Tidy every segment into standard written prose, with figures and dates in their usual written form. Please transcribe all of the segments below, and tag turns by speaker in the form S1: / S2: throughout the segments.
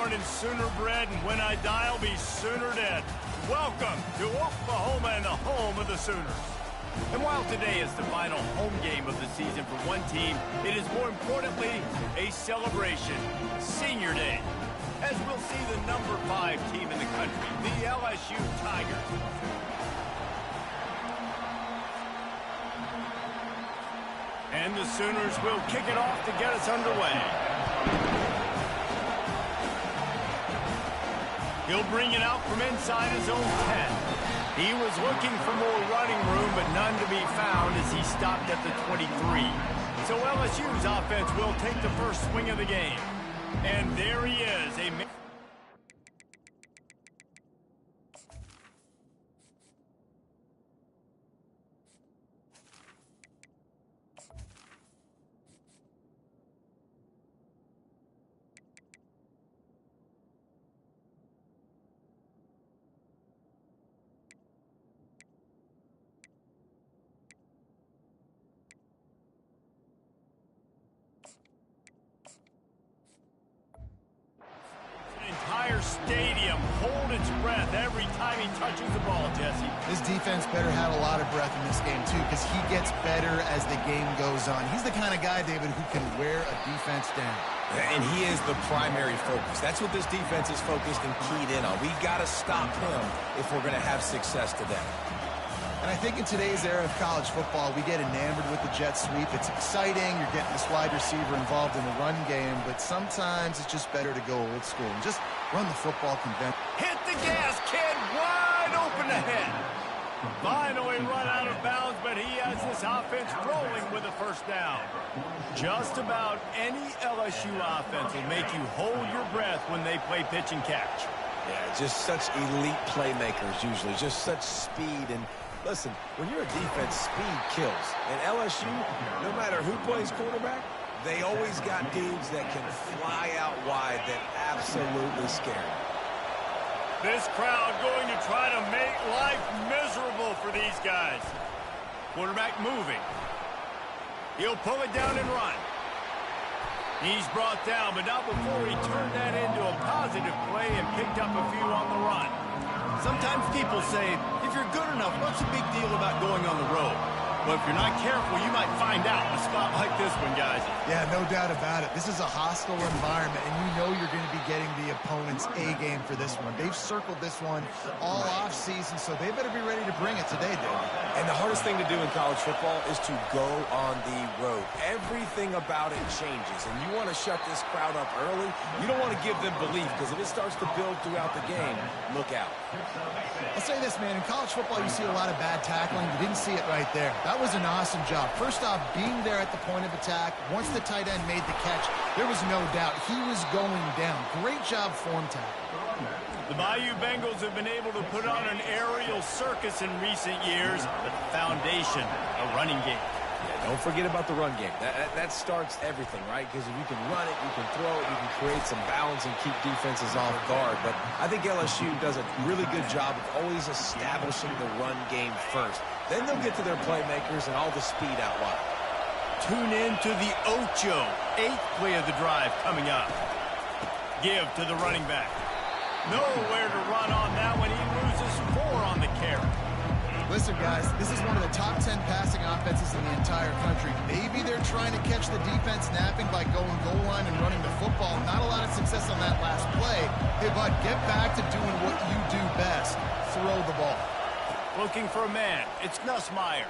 S1: born and Sooner bred, and when I die, I'll be Sooner dead. Welcome to Oklahoma and the home of the Sooners. And while today is the final home game of the season for one team, it is more importantly a celebration, Senior Day, as we'll see the number 5 team in the country, the LSU Tigers. And the Sooners will kick it off to get us underway. He'll bring it out from inside his own 10. He was looking for more running room, but none to be found as he stopped at the 23. So LSU's offense will take the first swing of the game. And there he is. Stadium hold its breath every time he touches the ball, Jesse.
S2: This defense better have a lot of breath in this game, too, because he gets better as the game goes on. He's the kind of guy, David, who can wear a defense down.
S3: And he is the primary focus. That's what this defense is focused and keyed in on. We got to stop him if we're going to have success today.
S2: And I think in today's era of college football, we get enamored with the jet sweep. It's exciting. You're getting this wide receiver involved in the run game, but sometimes it's just better to go old school and just run the football convention.
S1: Hit the gas, kid! Wide open ahead. Finally run out of bounds, but he has this offense rolling with a first down. Just about any LSU offense will make you hold your breath when they play pitch and catch.
S3: Yeah, just such elite playmakers usually, just such speed. And listen, when you're a defense, speed kills. And LSU, no matter who plays quarterback, they always got dudes that can fly out wide that absolutely scare you.
S1: This crowd going to try to make life miserable for these guys. Quarterback moving. He'll pull it down and run. He's brought down, but not before he turned that into a positive play and picked up a few on the run. Sometimes people say, if you're good enough, what's the big deal about going on the road? But if you're not careful, you might find out in a spot like this one, guys.
S2: Yeah, no doubt about it. This is a hostile environment, and you know you're going to be getting the opponent's A-game for this one. They've circled this one all off-season, so they better be ready to bring it today, David.
S3: And the hardest thing to do in college football is to go on the road. Everything about it changes, and you want to shut this crowd up early. You don't want to give them belief, because if it starts to build throughout the game, look out.
S2: I'll say this, man. In college football, you see a lot of bad tackling. You didn't see it right there. That was an awesome job. First off, being there at the point of attack. Once the tight end made the catch, there was no doubt he was going down. Great job form tackle.
S1: The Bayou Bengals have been able to put on an aerial circus in recent years, but the foundation, a running game.
S3: Yeah, don't forget about the run game. That starts everything, right? Because if you can run it, you can throw it, you can create some balance and keep defenses off guard. But I think LSU does a really good job of always establishing the run game first. Then they'll get to their playmakers and all the speed out wide.
S1: Tune in to the Ocho, 8th play of the drive coming up. Give to the running back. Nowhere to run on that one. He loses 4 on the carry.
S2: Listen, guys, this is one of the top 10 passing offenses in the entire country. Maybe they're trying to catch the defense napping by going goal line and running the football. Not a lot of success on that last play. Hey, bud, get back to doing what you do best. Throw the ball.
S1: Looking for a man. It's Nussmeier.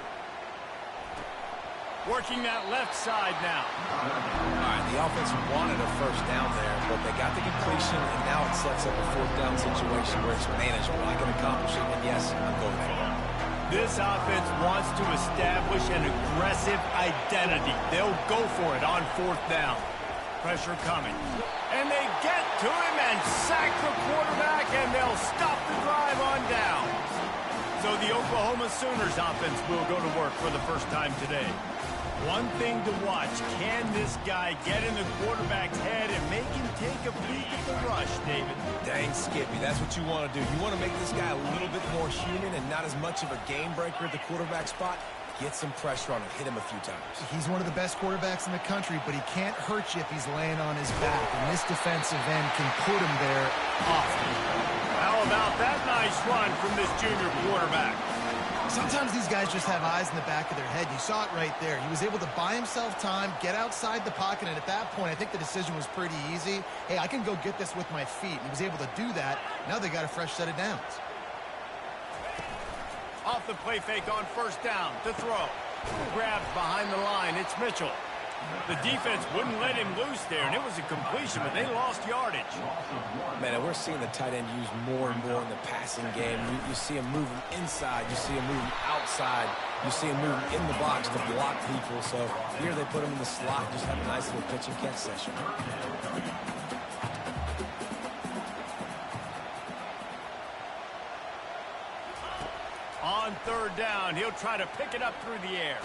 S1: Working that left side now.
S3: All right, the offense wanted a first down there, but they got the completion, and now it sets up a 4th down situation where it's manageable. I can accomplish it, and yes, I'm going for it.
S1: This offense wants to establish an aggressive identity. They'll go for it on 4th down. Pressure coming. And they get to him and sack the quarterback, and they'll stop the drive on down. So the Oklahoma Sooners offense will go to work for the first time today. One thing to watch, can this guy get in the quarterback's head and make him take a peek at the rush, David?
S3: Dang, Skippy, that's what you want to do. You want to make this guy a little bit more human and not as much of a game breaker at the quarterback spot. get some pressure on him, hit him a few times.
S2: He's one of the best quarterbacks in the country, but he can't hurt you if he's laying on his back, and this defensive end can put him there often.
S1: How about that nice run from this junior quarterback?
S2: Sometimes these guys just have eyes in the back of their head. You saw it right there. He was able to buy himself time, get outside the pocket, and at that point, I think the decision was pretty easy. Hey, I can go get this with my feet. And he was able to do that. Now they got a fresh set of downs.
S1: Off the play fake on first down to throw. Grabs behind the line. It's Mitchell. The defense wouldn't let him loose there, and it was a completion, but they lost yardage.
S3: Man, and we're seeing the tight end used more and more in the passing game. You see him moving inside. You see him moving outside. You see him moving in the box to block people. So here they put him in the slot, just have a nice little pitch and catch session.
S1: On third down, he'll try to pick it up through the air.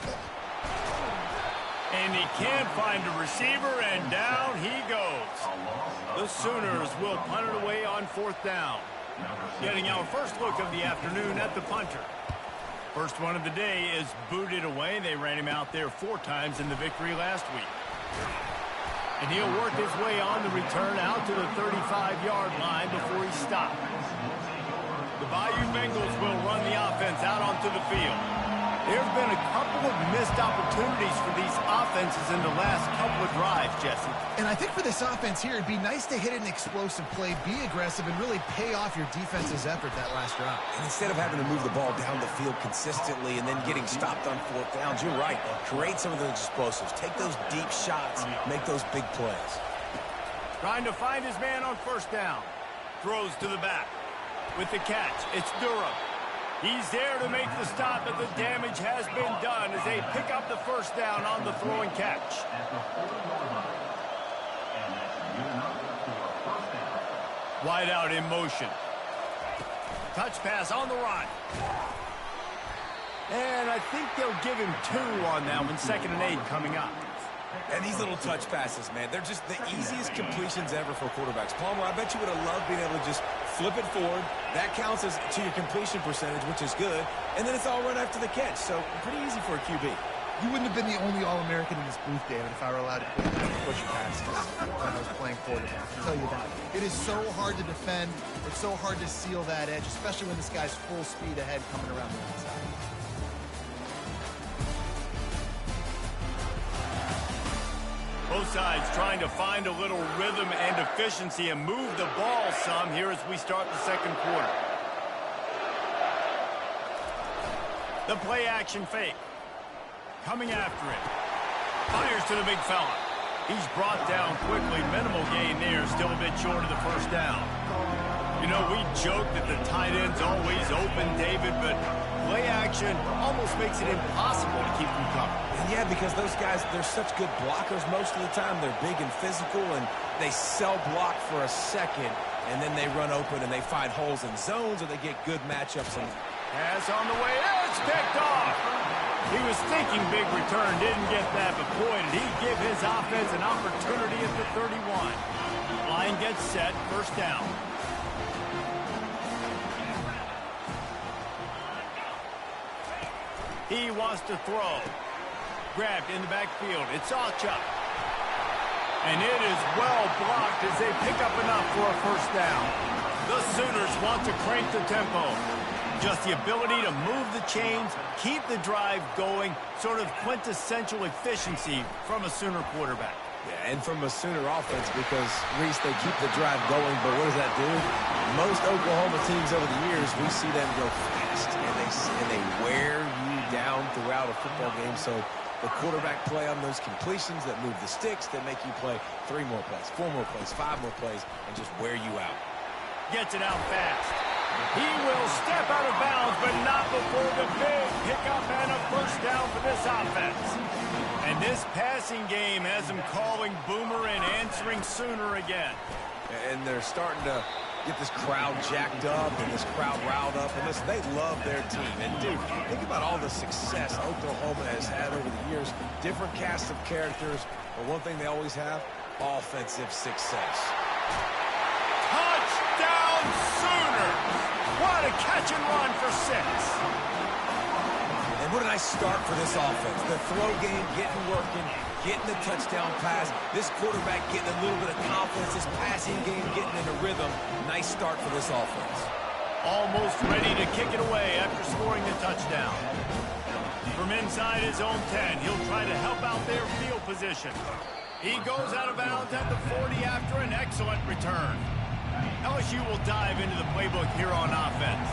S1: And he can't find a receiver, and down he goes. The Sooners will punt it away on fourth down. Getting our first look of the afternoon at the punter. First one of the day is booted away. They ran him out there 4 times in the victory last week. And he'll work his way on the return out to the 35-yard line before he stopped. The Bayou Bengals will run the offense out onto the field. There's been a couple of missed opportunities for these offenses in the last couple of drives, Jesse.
S2: And I think for this offense here, it'd be nice to hit an explosive play, be aggressive, and really pay off your defense's effort that last drive.
S3: And instead of having to move the ball down the field consistently and then getting stopped on fourth downs, you're right. Create some of those explosives. Take those deep shots. Make those big plays.
S1: Trying to find his man on first down. Throws to the back. With the catch, it's Durham. He's there to make the stop, but the damage has been done as they pick up the first down on the throw and catch. Wide out in motion. Touch pass on the run. And I think they'll give him 2 on that one. 2nd and 8 coming up.
S3: And these little touch passes, man, they're just the easiest completions ever for quarterbacks. Palmer, I bet you would have loved being able to just flip it forward. That counts as to your completion percentage, which is good. And then it's all run after the catch. So pretty easy for a QB.
S2: You wouldn't have been the only All-American in this booth, David, if I were allowed to push passes when I was playing quarterback. I'll tell you that. It is so hard to defend. It's so hard to seal that edge, especially when this guy's full speed ahead coming around the outside.
S1: Both sides trying to find a little rhythm and efficiency and move the ball some here as we start the second quarter. The play action fake. Coming after it. Fires to the big fella. He's brought down quickly. Minimal gain there. Still a bit short of the first down. You know, we joke that the tight end's always open, David, but play action almost makes it impossible to keep them covered.
S3: And yeah, because those guys, they're such good blockers most of the time. They're big and physical, and they cell block for a second, and then they run open and they find holes in zones, or they get good matchups. And
S1: pass on the way. It's picked off. He was thinking big return, didn't get that, but boy, did he give his offense an opportunity at the 31. Line gets set, first down. He wants to throw. Grabbed in the backfield. It's Alchuk. And it is well blocked as they pick up enough for a first down. The Sooners want to crank the tempo. Just the ability to move the chains, keep the drive going, sort of quintessential efficiency from a Sooner quarterback.
S3: yeah, and from a Sooner offense, because, Reese, they keep the drive going, but what does that do? Most Oklahoma teams over the years, we see them go fast, and they wear you down throughout a football game. So the quarterback play on those completions that move the sticks, that make you play 3 more plays, 4 more plays, 5 more plays, and just wear you out.
S1: Gets it out fast. He will step out of bounds, but not before the big pickup and a first down for this offense. And this passing game has him calling Boomer and answering Sooner again.
S3: And they're starting to get this crowd jacked up and this crowd riled up. And listen, they love their team. And, dude, think about all the success Oklahoma has had over the years. Different cast of characters. But one thing they always have, offensive success.
S1: Touchdown, Sooners! What a catch and run for 6.
S3: And what a nice start for this offense. The throw game getting working, getting the touchdown pass. This quarterback getting a little bit of confidence. This passing game getting in a rhythm. Nice start for this offense.
S1: Almost ready to kick it away after scoring the touchdown. From inside his own 10, he'll try to help out their field position. He goes out of bounds at the 40 after an excellent return. LSU will dive into the playbook here on offense.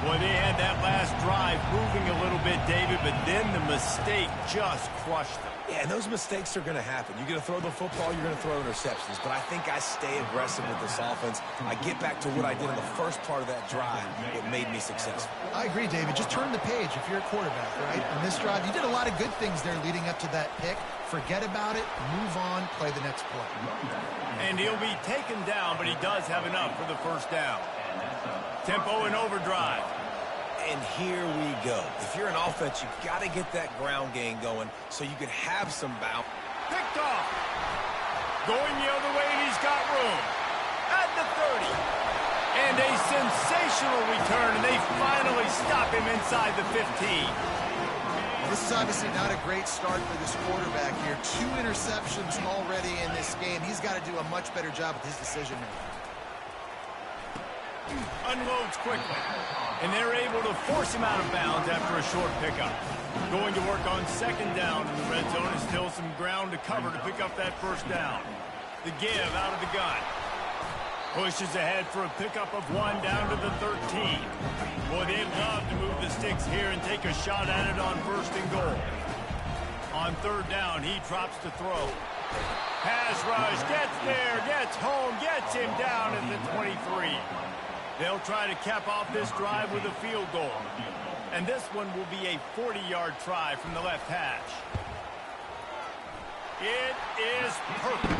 S1: Boy, they had that last drive moving a little bit, David, but then the mistake just crushed them.
S3: Yeah, and those mistakes are going to happen. You're going to throw the football, you're going to throw interceptions. But I think I stay aggressive with this offense. I get back to what I did in the first part of that drive that made me successful.
S2: I agree, David. Just turn the page if you're a quarterback, right? On this drive, you did a lot of good things there leading up to that pick. Forget about it, move on, play the next play.
S1: And he'll be taken down, but he does have enough for the first down. Tempo and overdrive.
S3: And here we go. If you're an offense, you've got to get that ground game going so you can have some bounce.
S1: Picked off. Going the other way, and he's got room. At the 30. And a sensational return, and they finally stop him inside the 15.
S2: This is obviously not a great start for this quarterback here. 2 interceptions already in this game. He's got to do a much better job with his decision-making.
S1: Unloads quickly, and they're able to force him out of bounds after a short pickup. Going to work on second down in the red zone is still some ground to cover to pick up that first down. The give out of the gun. Pushes ahead for a pickup of 1 down to the 13. Boy, they love to move the sticks here and take a shot at it on first and goal. On third down, he drops to throw. Pass rush, gets there, gets home, gets him down at the 23. They'll try to cap off this drive with a field goal. And this one will be a 40-yard try from the left hash. It is perfect.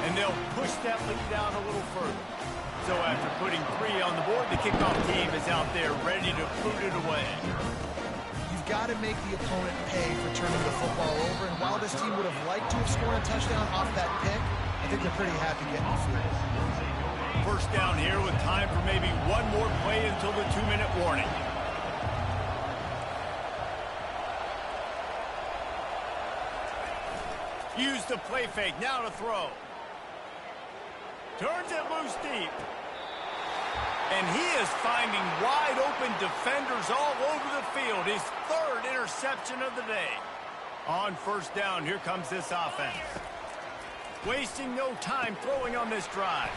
S1: And they'll push that lead down a little further. So after putting 3 on the board, the kickoff team is out there ready to boot it away.
S2: You've got to make the opponent pay for turning the football over. And while this team would have liked to have scored a touchdown off that pick, I think they're pretty happy getting the field.
S1: First down here with time for maybe one more play until the 2-minute warning. Use the play fake, now to throw. Turns it loose deep. And he is finding wide open defenders all over the field. His 3rd interception of the day. On first down, here comes this offense. Wasting no time throwing on this drive.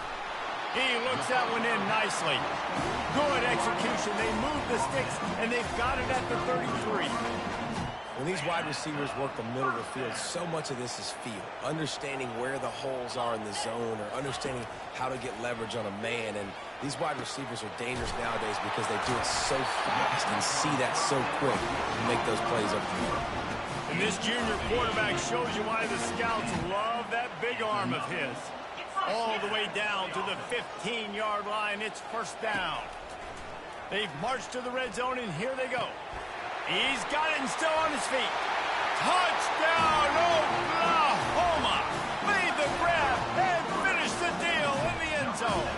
S1: He looks that one in nicely. Good execution. They move the sticks, and they've got it at the 33.
S3: When these wide receivers work the middle of the field, so much of this is feel. Understanding where the holes are in the zone or understanding how to get leverage on a man. And these wide receivers are dangerous nowadays because they do it so fast and see that so quick and make those plays up the field.
S1: And this junior quarterback shows you why the scouts love that big arm of his. All the way down to the 15-yard line. It's first down. They've marched to the red zone, and here they go. He's got it and still on his feet. Touchdown, Oklahoma! Made the grab and finished the deal in the end zone.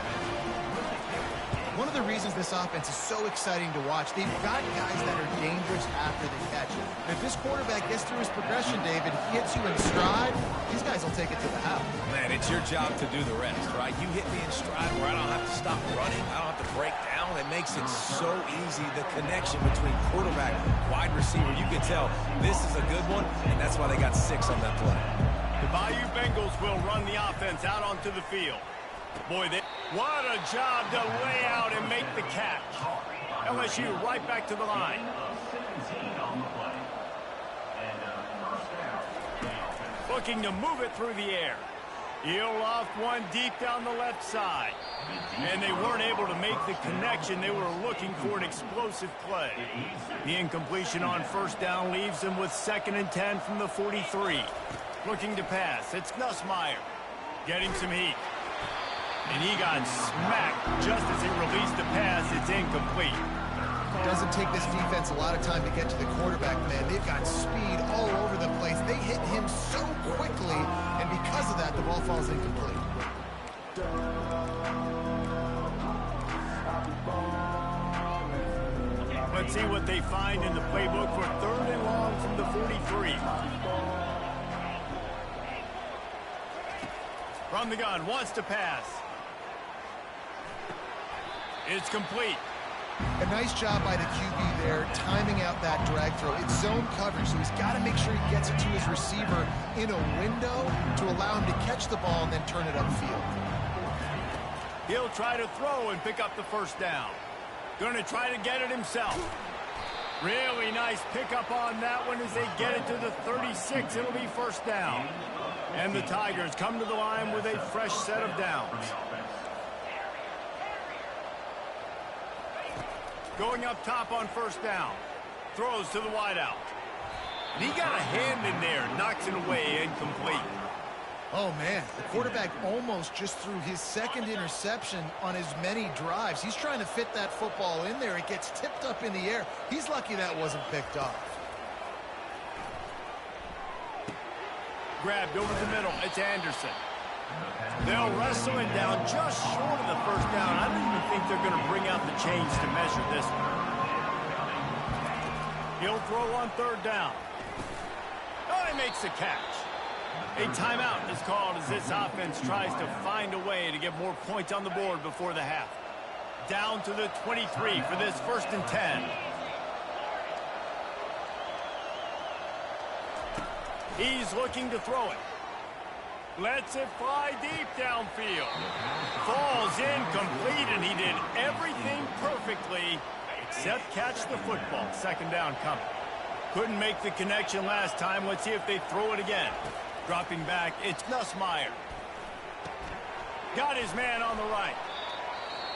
S2: One of the reasons this offense is so exciting to watch, they've got guys that are dangerous after they catch it. And if this quarterback gets through his progression, David, he hits you in stride, these guys will take it to the house.
S3: Man, it's your job to do the rest, right? You hit me in stride where I don't have to stop running. I don't have to break down. It makes it so easy. The connection between quarterback, wide receiver, you can tell this is a good one, and that's why they got 6 on that play.
S1: The Bayou Bengals will run the offense out onto the field. Boy, what a job to lay out and make the catch. LSU right back to the line. Looking to move it through the air. He'll loft one deep down the left side. And they weren't able to make the connection. They were looking for an explosive play. The incompletion on first down leaves them with 2nd and 10 from the 43. Looking to pass. It's Nussmeier. Getting some heat. And he got smacked just as he released the pass. It's incomplete.
S2: It doesn't take this defense a lot of time to get to the quarterback, man. They've got speed all over the place. They hit him so quickly, and because of that, the ball falls incomplete.
S1: But Let's see what they find in the playbook for 3rd and long from the 43. From the gun, wants to pass. It's complete.
S2: A nice job by the QB there, timing out that drag throw. It's zone coverage, so he's got to make sure he gets it to his receiver in a window to allow him to catch the ball and then turn it upfield.
S1: He'll try to throw and pick up the first down. Going to try to get it himself. Really nice pickup on that one as they get it to the 36. It'll be first down. And the Tigers come to the line with a fresh set of downs. Going up top on first down. Throws to the wideout. And he got a hand in there. Knocks it away. Incomplete.
S2: Oh, man. The quarterback almost just threw his second interception on as many drives. He's trying to fit that football in there. It gets tipped up in the air. He's lucky that wasn't picked off.
S1: Grabbed over the middle. It's Anderson. They'll wrestle it down just short of the first down. I don't even think they're going to bring out the chains to measure this one. He'll throw on 3rd down. Oh, he makes the catch. A timeout is called as this offense tries to find a way to get more points on the board before the half. Down to the 23 for this 1st and 10. He's looking to throw it. Lets it fly deep downfield. Falls incomplete, and he did everything perfectly except catch the football. 2nd down coming. Couldn't make the connection last time. Let's see if they throw it again. Dropping back, it's Nussmeier. Got his man on the right.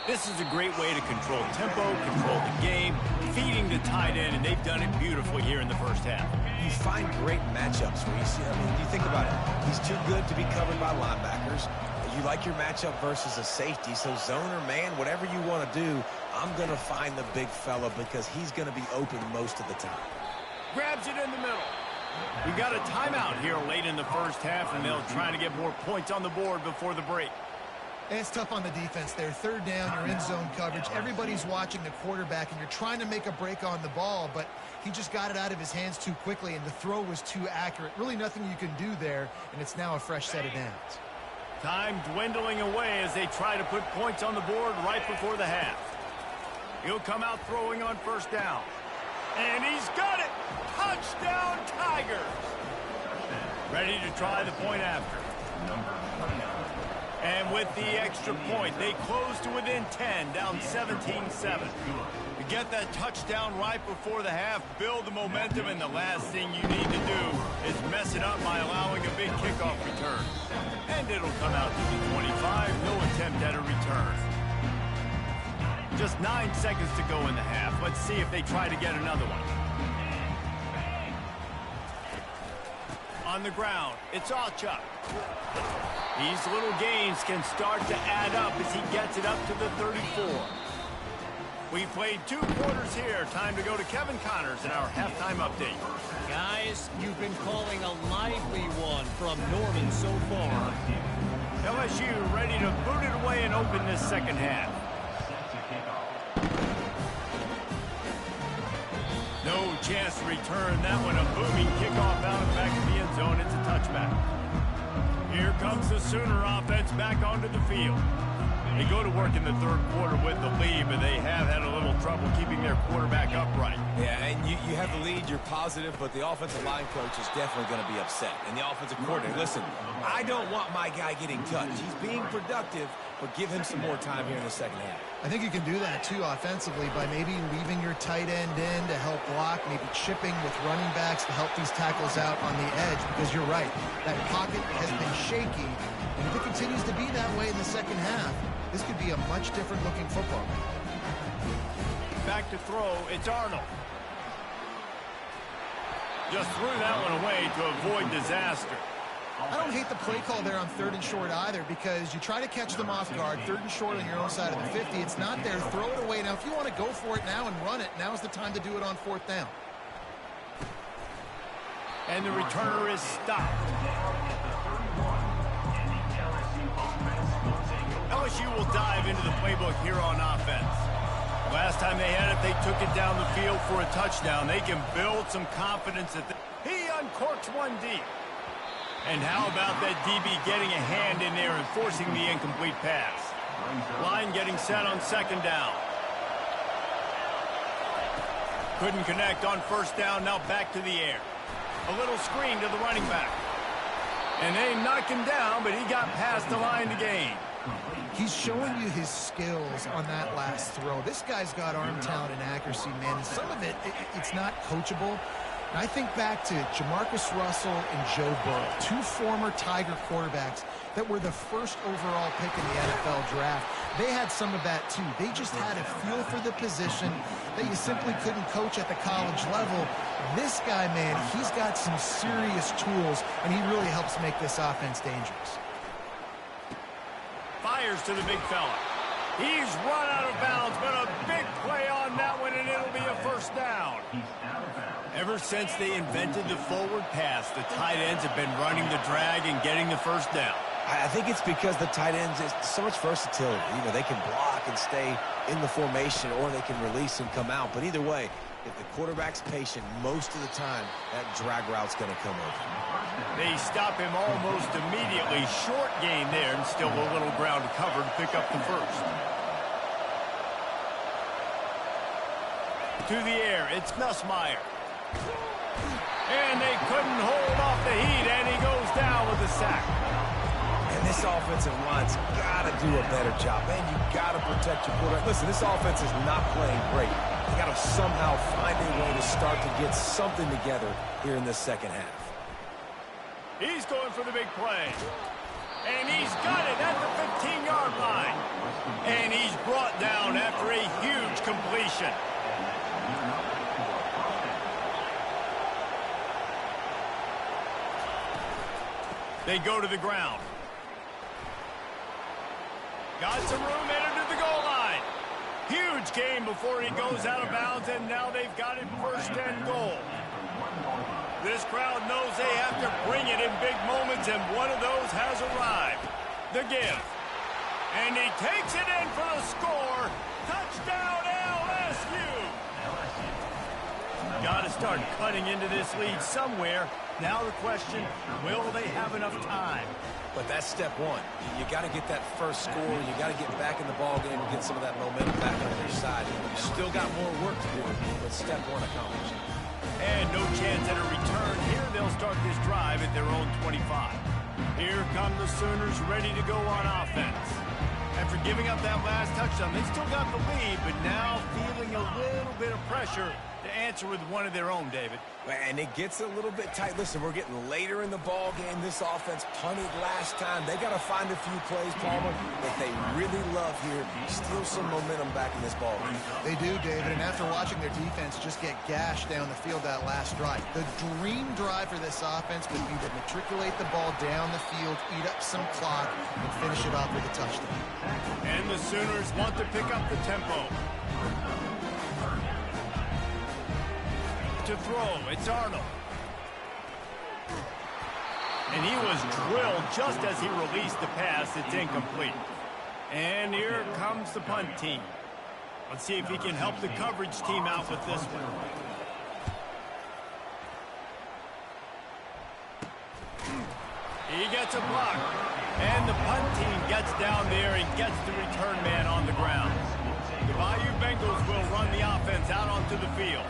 S1: This is a great way to control tempo, control the game, feeding the tight end, and they've done it beautifully here in the first half.
S3: You find great matchups where you see, I mean, you think about it. He's too good to be covered by linebackers. You like your matchup versus a safety, so zone or man, whatever you want to do, I'm going to find the big fella because he's going to be open most of the time.
S1: Grabs it in the middle. We got a timeout here late in the first half, and they'll try to get more points on the board before the break.
S2: It's tough on the defense there. 3rd down, you're in zone coverage. Everybody's watching the quarterback, and you're trying to make a break on the ball, but he just got it out of his hands too quickly, and the throw was too accurate. Really nothing you can do there, and it's now a fresh set of downs.
S1: Time dwindling away as they try to put points on the board right before the half. He'll come out throwing on 1st down. And he's got it! Touchdown, Tigers! Ready to try the point after. And with the extra point, they close to within 10, down 17-7. To get that touchdown right before the half, build the momentum, and the last thing you need to do is mess it up by allowing a big kickoff return. And it'll come out to the 25, no attempt at a return. Just 9 seconds to go in the half. Let's see if they try to get another one. On the ground, it's Alchuk. These little gains can start to add up as he gets it up to the 34. We played 2 quarters here. Time to go to Kevin Connors in our halftime update.
S4: Guys, you've been calling a lively one from Norman so far.
S1: LSU ready to boot it away and open this second half. No chance to return that one. A booming kickoff out of the back of the end zone. It's a touchback. Here comes the Sooner offense back onto the field. They go to work in the 3rd quarter with the lead, but they have had a little trouble keeping their quarterback upright.
S3: Yeah, and you have the lead, you're positive, but the offensive line coach is definitely going to be upset. And the offensive coordinator, listen, I don't want my guy getting touched. He's being productive, but give him some more time here in the second half.
S2: I think you can do that, too, offensively, by maybe leaving your tight end in to help block, maybe chipping with running backs to help these tackles out on the edge, because you're right, that pocket has been shaky, and if it continues to be that way in the second half, this could be a much different looking football.
S1: Back to throw, it's Arnold. Just threw that one away to avoid disaster.
S2: I don't hate the play call there on 3rd and short either, because you try to catch them off guard, 3rd and short on your own side of the 50. It's not there. Throw it away. Now, if you want to go for it now and run it, now's the time to do it on 4th down.
S1: And the returner is stopped. LSU will dive into the playbook here on offense. Last time they had it, they took it down the field for a touchdown. They can build some confidence. He uncorks one deep. And how about that DB getting a hand in there and forcing the incomplete pass? Line getting set on second down. Couldn't connect on first down. Now back to the air. A little screen to the running back. And they knocked him down, but he got past the line to gain.
S2: He's showing you his skills on that last throw. This guy's got arm talent and accuracy, man. And some of it's not coachable. And I think back to Jamarcus Russell and Joe Burrow, two former Tiger quarterbacks that were the first overall pick in the NFL draft. They had some of that too. They just had a feel for the position that you simply couldn't coach at the college level. This guy, man, he's got some serious tools, and he really helps make this offense dangerous.
S1: Fires to the big fella. He's run out of bounds, but a big play on that one, and it'll be a first down. Ever since they invented the forward pass, the tight ends have been running the drag and getting the first down.
S3: I think it's because the tight ends is so much versatility. You know, they can block and stay in the formation, or they can release and come out. But either way, if the quarterback's patient, most of the time, that drag route's going to come over.
S1: They stop him almost immediately. Short gain there, and still a little ground to cover to pick up the first. To the air, it's Nussmeier. And they couldn't hold off the heat, and he goes down with a sack.
S3: And this offensive line's got to do a better job. Man, you got to protect your quarterback. Listen, this offense is not playing great. They got to somehow find a way to start to get something together here in this second half.
S1: He's going for the big play. And he's got it at the 15-yard line. And he's brought down after a huge completion. They go to the ground. Got some room, entered to the goal line. Huge gain before he goes out of bounds, and now they've got him first and goal. This crowd knows they have to bring it in big moments, and one of those has arrived. The give. And he takes it in for the score. Touchdown, LSU! Got to start cutting into this lead somewhere. Now the question, will they have enough time?
S3: But that's step one. You got to get that first score. You got to get back in the ball game and get some of that momentum back on their side. You still got more work to do, but step one accomplished.
S1: And no chance at a return. Here they'll start this drive at their own 25. Here come the Sooners ready to go on offense. After giving up that last touchdown, they still got the lead, but now feeling a little bit of pressure to answer with one of their own, David.
S3: And it gets a little bit tight. Listen, we're getting later in the ball game. This offense punted last time. They got to find a few plays, Palmer, that they really love here. Steal some momentum back in this ball game.
S2: They do, David, and after watching their defense just get gashed down the field that last drive, the dream drive for this offense would be to matriculate the ball down the field, eat up some clock, and finish it off with a touchdown.
S1: And the Sooners want to pick up the tempo. To throw, it's Arnold. And he was drilled just as he released the pass. It's incomplete. And here comes the punt team. Let's see if he can help the coverage team out with this one. He gets a block. And the punt team gets down there and gets the return man on the ground. The Bayou Bengals will run the offense out onto the field.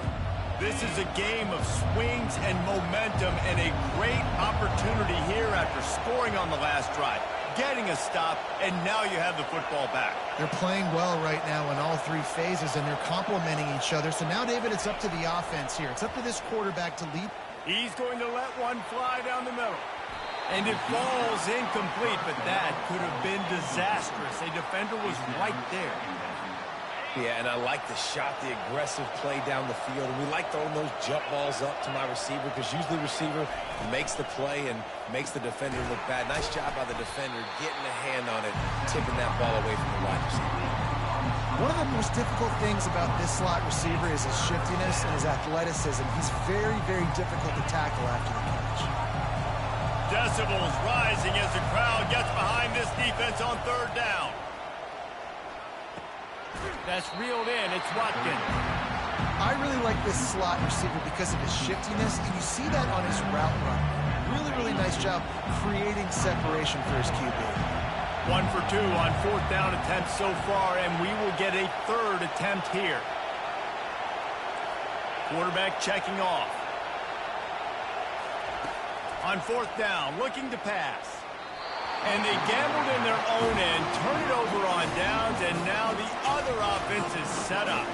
S1: This is a game of swings and momentum, and a great opportunity here after scoring on the last drive, getting a stop, and now you have the football back.
S2: They're playing well right now in all three phases, and they're complementing each other. So now, David, it's up to the offense here. It's up to this quarterback to lead.
S1: He's going to let one fly down the middle. And it falls incomplete, but that could have been disastrous. A defender was right there.
S3: Yeah, and I like the shot, the aggressive play down the field. And we like throwing those jump balls up to my receiver, because usually the receiver makes the play and makes the defender look bad. Nice job by the defender getting a hand on it, tipping that ball away from the wide receiver.
S2: One of the most difficult things about this slot receiver is his shiftiness and his athleticism. He's very, very difficult to tackle after the catch.
S1: Decibels rising as the crowd gets behind this defense on third down. That's reeled in. It's Watkins.
S2: I really like this slot receiver because of his shiftiness, and you see that on his route run. Really, really nice job creating separation for his QB.
S1: 1 for 2 on 4th down attempts so far, and we will get a 3rd attempt here. Quarterback checking off. On 4th down, looking to pass. And they gambled in their own end, turn it over on downs, and now the other offense is set up.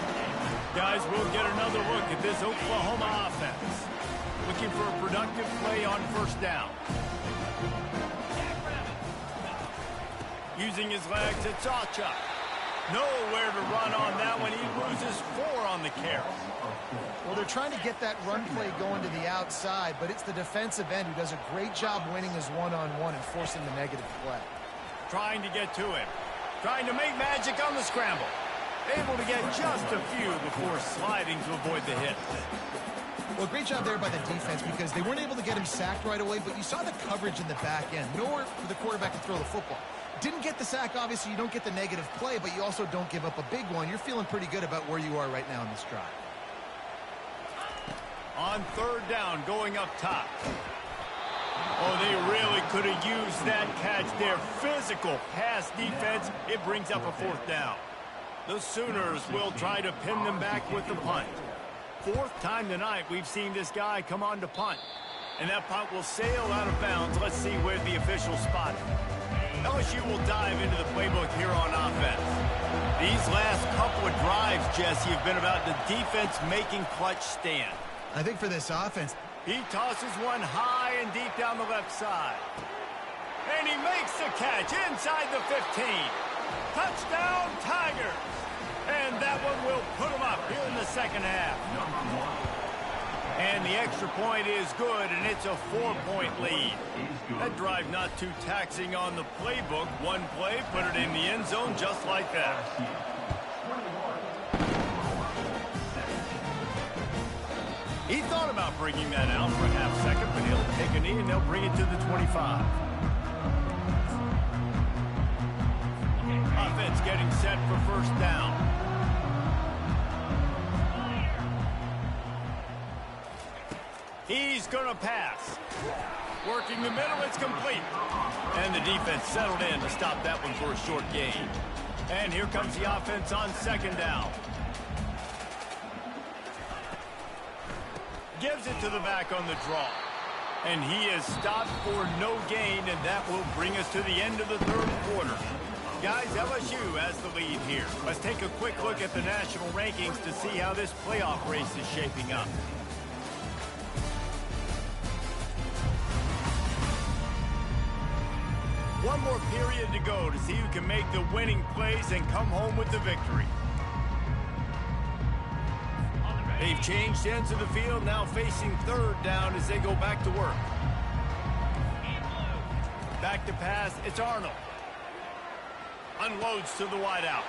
S1: Guys, we'll get another look at this Oklahoma offense. Looking for a productive play on 1st down. Using his legs, it's Sawchuk. Nowhere to run on that one. He loses 4 on the carry.
S2: Well, they're trying to get that run play going to the outside, but it's the defensive end who does a great job winning his one-on-one and forcing the negative play.
S1: Trying to get to him. Trying to make magic on the scramble. Able to get just a few before sliding to avoid the hit.
S2: Well, great job there by the defense because they weren't able to get him sacked right away, but you saw the coverage in the back end. Nowhere for the quarterback to throw the football. Didn't get the sack, obviously. You don't get the negative play, but you also don't give up a big one. You're feeling pretty good about where you are right now in this drive.
S1: On 3rd down, going up top. Oh, they really could have used that catch there. Physical pass defense. It brings up a 4th down. The Sooners will try to pin them back with the punt. 4th time tonight we've seen this guy come on to punt. And that punt will sail out of bounds. Let's see where the officials spot it. LSU will dive into the playbook here on offense. These last couple of drives, Jesse, have been about the defense making clutch stand.
S2: I think for this offense,
S1: he tosses one high and deep down the left side. And he makes the catch inside the 15. Touchdown, Tigers. And that one will put them up here in the 2nd half. And the extra point is good, and it's a 4-point lead. That drive not too taxing on the playbook. One play, put it in the end zone just like that. He thought about bringing that out for a half second, but he'll take a knee and they'll bring it to the 25. Offense getting set for 1st down. He's going to pass. Working the middle, it's complete. And the defense settled in to stop that one for a short gain. And here comes the offense on 2nd down. Gives it to the back on the draw. And he is stopped for no gain, and that will bring us to the end of the 3rd quarter. Guys, LSU has the lead here. Let's take a quick look at the national rankings to see how this playoff race is shaping up. One more period to go to see who can make the winning plays and come home with the victory. They've changed ends of the field, now facing 3rd down as they go back to work. Back to pass, it's Arnold. Unloads to the wideout.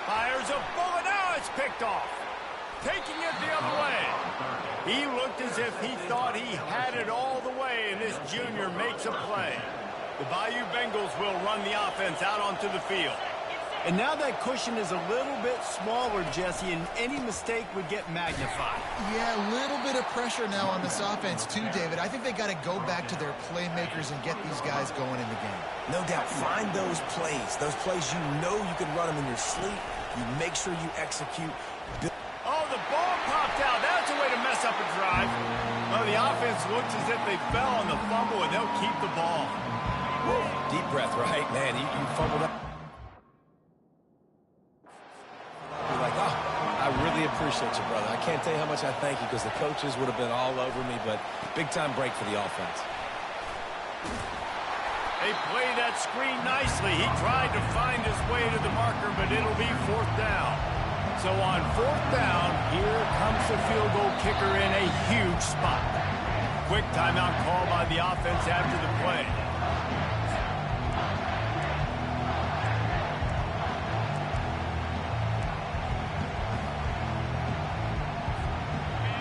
S1: Fires a bullet, now it's picked off. Taking it the other way. He looked as if he thought he had it all the way, and this junior makes a play. The Bayou Bengals will run the offense out onto the field. And now that cushion is a little bit smaller, Jesse, and any mistake would get magnified.
S2: Yeah, a little bit of pressure now on this offense too, David. I think they got to go back to their playmakers and get these guys going in the game.
S3: No doubt. Find those plays you know you can run them in your sleep. You make sure you execute.
S1: Oh, the ball popped out. That's a way to mess up a drive. Oh, the offense looks as if they fell on the fumble, and they'll keep the ball.
S3: Woo. Deep breath, right? Man, you fumbled up. You're like, oh, I really appreciate you, brother. I can't tell you how much I thank you because the coaches would have been all over me, but big-time break for the offense.
S1: They play that screen nicely. He tried to find his way to the marker, but it'll be 4th down. So on 4th down, here comes the field goal kicker in a huge spot. Quick timeout call by the offense after the play.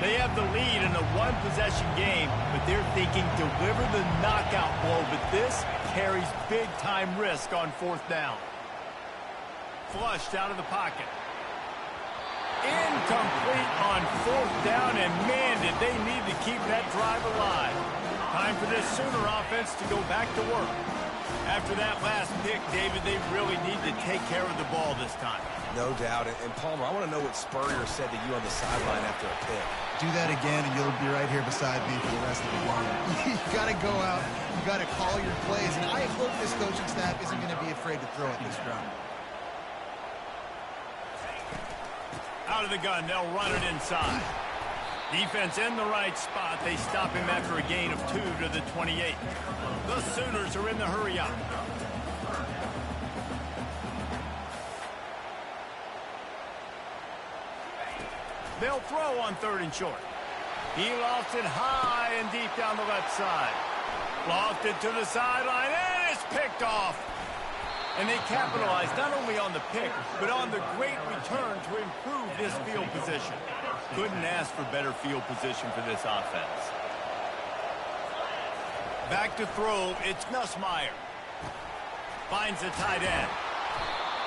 S1: They have the lead in a one-possession game, but they're thinking deliver the knockout blow, but this carries big-time risk on 4th down. Flushed out of the pocket. Incomplete on 4th down, and man, did they need to keep that drive alive. Time for this Sooner offense to go back to work. After that last pick, David, they really need to take care of the ball this time.
S3: No doubt. And Palmer, I want to know what Spurrier said to you on the sideline after a pick.
S2: Do that again, and you'll be right here beside me for the rest of the game. You got to go out. You got to call your plays, and I hope this coaching staff isn't going to be afraid to throw it this round.
S1: Out of the gun, they'll run it inside. Defense in the right spot. They stop him after a gain of 2 to the 28. The Sooners are in the hurry up. They'll throw on 3rd and short. He lofts it high and deep down the left side. Lofted to the sideline, and it's picked off. And they capitalize not only on the pick, but on the great return to improve this field position. Couldn't ask for better field position for this offense. Back to throw, it's Nussmeier. Finds the tight end.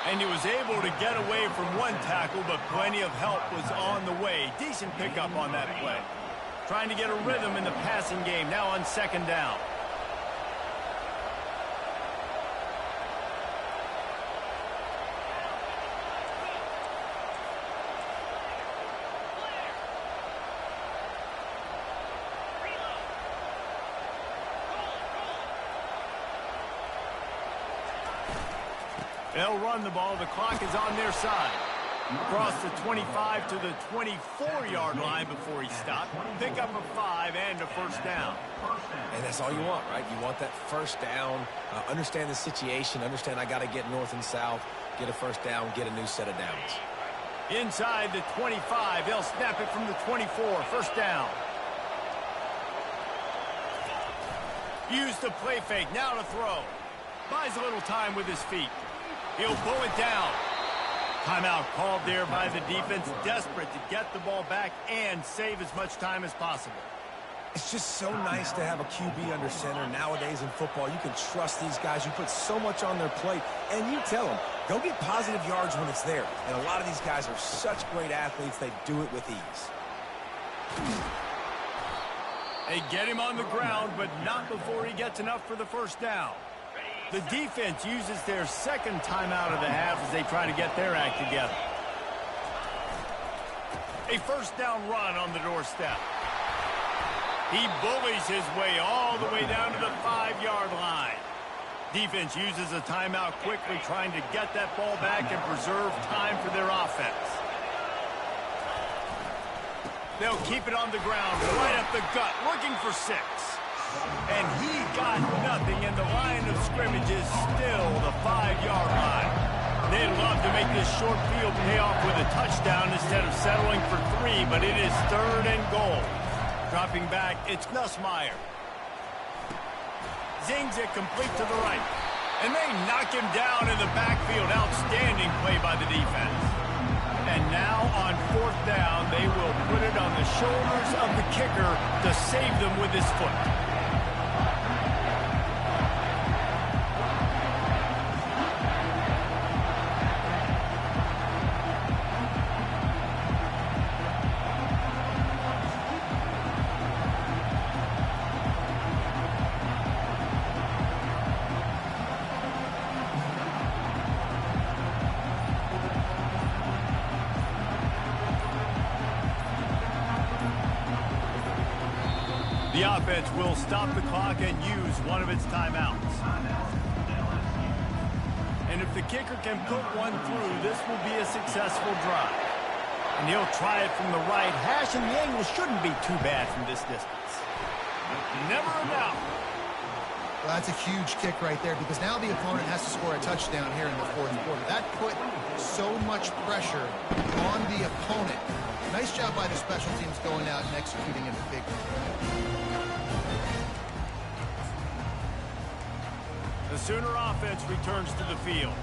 S1: And he was able to get away from one tackle, but plenty of help was on the way. Decent pickup on that play. Trying to get a rhythm in the passing game, now on 2nd down. They'll run the ball. The clock is on their side. Across the 25 to the 24-yard line before he stopped. Pick up a 5 and a 1st down.
S3: And that's all you want, right? You want that 1st down. Understand the situation. Understand I got to get north and south. Get a 1st down. Get a new set of downs.
S1: Inside the 25. They'll snap it from the 24. 1st down. Use the play fake. Now to throw. Buys a little time with his feet. He'll pull it down. Timeout called there by the defense, desperate to get the ball back and save as much time as possible.
S3: It's just so nice to have a QB under center. Nowadays in football, you can trust these guys. You put so much on their plate, and you tell them, go get positive yards when it's there. And a lot of these guys are such great athletes, they do it with ease.
S1: They get him on the ground, but not before he gets enough for the 1st down. The defense uses their 2nd timeout of the half as they try to get their act together. A 1st down run on the doorstep. He bullies his way all the way down to the 5-yard line. Defense uses a timeout quickly, trying to get that ball back and preserve time for their offense. They'll keep it on the ground, right up the gut, looking for 6. And he got nothing, and the line of scrimmage is still the 5-yard line. They'd love to make this short field pay off with a touchdown instead of settling for 3, but it is 3rd and goal. Dropping back, it's Nussmeier. Zings it complete to the right. And they knock him down in the backfield. Outstanding play by the defense. And now on 4th down, they will put it on the shoulders of the kicker to save them with his foot. The offense will stop the clock and use one of its timeouts. And if the kicker can put one through, this will be a successful drive. And he'll try it from the right hash, and the angle shouldn't be too bad from this distance. Never a doubt.
S2: Well, that's a huge kick right there, because now the opponent has to score a touchdown here in the 4th quarter. That put so much pressure on the opponent. Nice job by the special teams going out and executing in the big one.
S1: The Sooner offense returns to the field.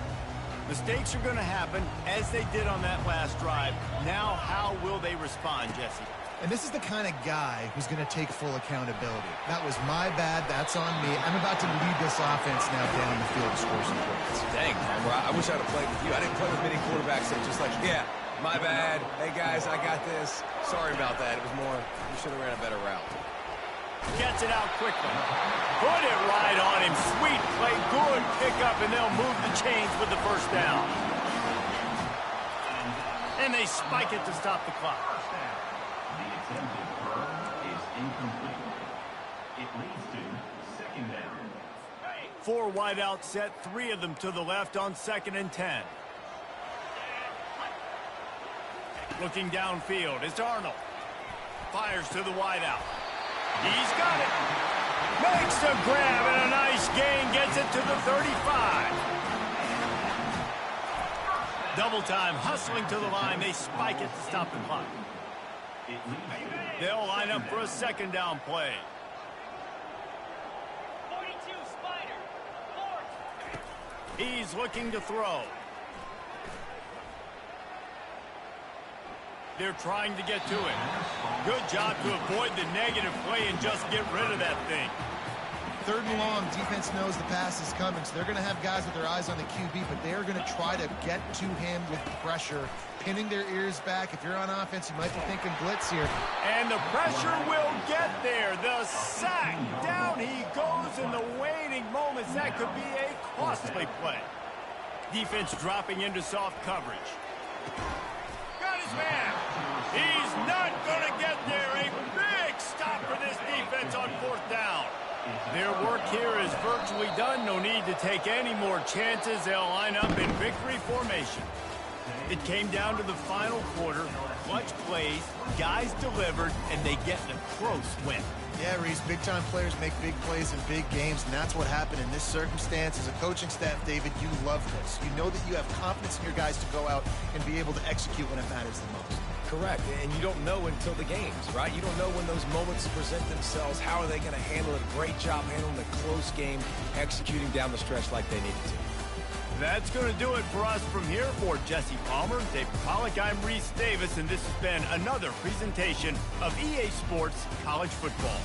S1: Mistakes are going to happen, as they did on that last drive. Now, how will they respond, Jesse?
S2: And this is the kind of guy who's going to take full accountability. That was my bad. That's on me. I'm about to lead this offense now down the field to score some points.
S3: Dang, Palmer, I wish I'd have played with you. I didn't play with many quarterbacks that just like, yeah, My bad. Hey, guys, I got this. Sorry about that. It was more, we should have ran a better route.
S1: Gets it out quickly. Put it right on him. Sweet play. Good pickup, and they'll move the chains with the first down. And they spike it to stop the clock.
S5: The attempted curve is incomplete. It leads to second down.
S1: 4 wide out set, 3 of them to the left on 2nd and 10. Looking downfield, it's Arnold. Fires to the wide out. He's got it. Makes the grab and a nice gain. Gets it to the 35. Double time, hustling to the line. They spike it to stop the clock. They'll line up for a 2nd down play.
S6: 42 Spider.
S1: He's looking to throw. They're trying to get to it. Good job to avoid the negative play and just get rid of that thing.
S2: 3rd and long, defense knows the pass is coming, so they're going to have guys with their eyes on the QB, but they're going to try to get to him with pressure, pinning their ears back. If you're on offense, you might be thinking blitz here.
S1: And the pressure will get there. The sack. Down he goes in the waning moments. That could be a costly play. Defense dropping into soft coverage. Got his man. He's not going to get there. A big stop for this defense on 4th down. Their work here is virtually done. No need to take any more chances. They'll line up in victory formation. It came down to the final quarter. Clutch plays, guys delivered, and they get a close win.
S2: Yeah, Reese, big-time players make big plays in big games, and that's what happened in this circumstance. As a coaching staff, David, you love this. You know that you have confidence in your guys to go out and be able to execute when it matters the most.
S3: Correct, and you don't know until the games, right? You don't know when those moments present themselves. How are they going to handle it? Great job handling a close game, executing down the stretch like they needed to.
S1: That's going to do it for us from here. For Jesse Palmer, Dave Pollock, I'm Reese Davis, and this has been another presentation of EA Sports College Football.